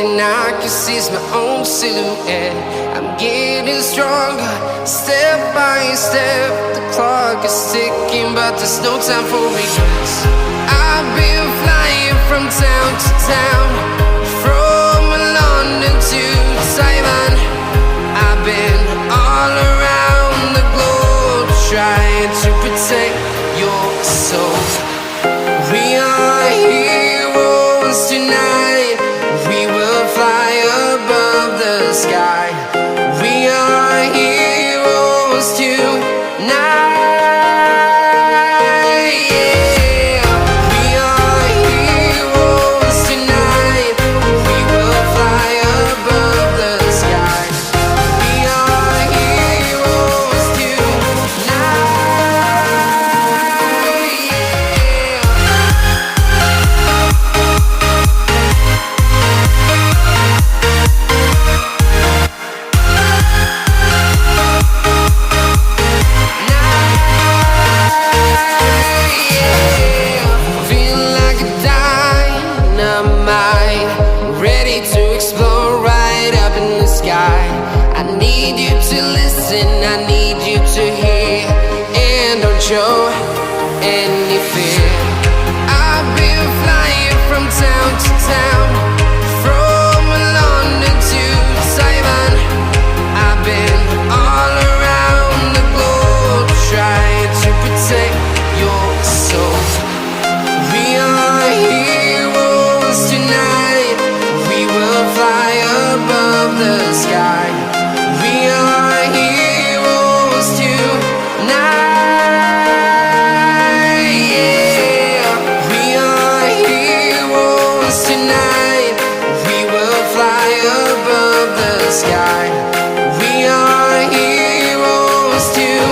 thing I can see is my own silhouette. I'm getting stronger, step by step. The clock is ticking, but there's no time for regrets. I've been flying from town to town, from London to Taiwan. I've been all around the globe, trying to protect your soul. We are heroes tonight. We will fly above the sky. We are heroes tonight. Yeah. We are heroes tonight. We will fly above the sky. We are heroes tonight. I need you to hear, and don't show any fear. I've been flying from town to town, from London to Taiwan. I've been all around the globe, trying to protect your soul. We are heroes tonight. We will fly above the sky. We are heroes tonight. Yeah. We are heroes tonight. We will fly above the sky. We are heroes tonight.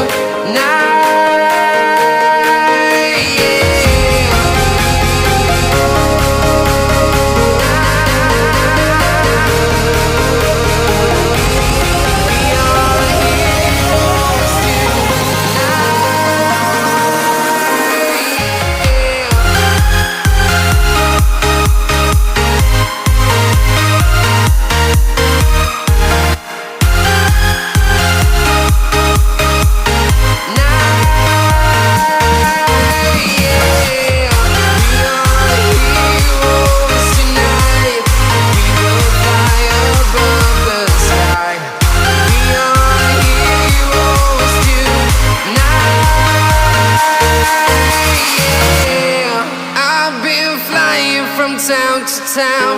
From town to town,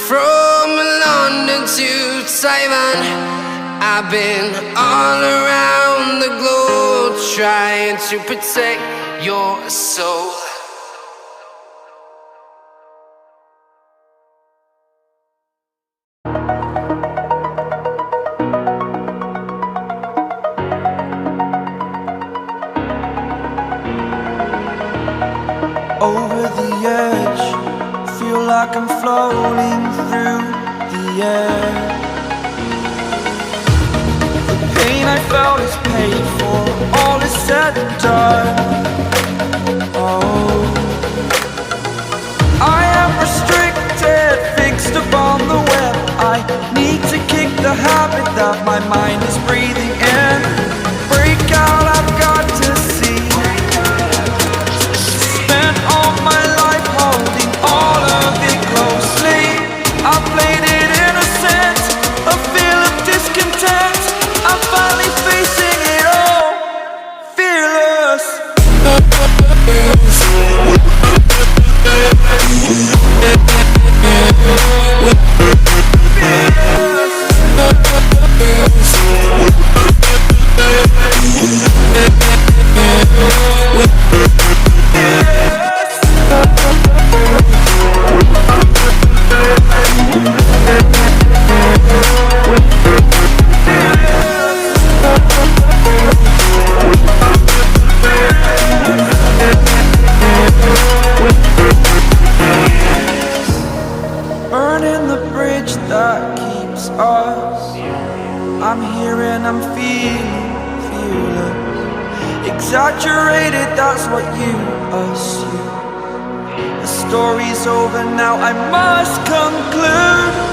from London to Taiwan. I've been all around the globe, trying to protect your soul. Over the edge, feel like I'm floating through the air. The pain I felt is paid for, all is said and done. Oh, I am restricted, fixed upon the web. I need to kick the habit that my mind is breathing in. Break out, I've got to see. Spent all my life holding all of it closely. I played it innocent, a feel of discontent. I'm finally facing it all, fearless. Burning the bridge that keeps us. I'm here and I'm feeling fearless. Exaggerated, that's what you assume. The story's over now, I must conclude.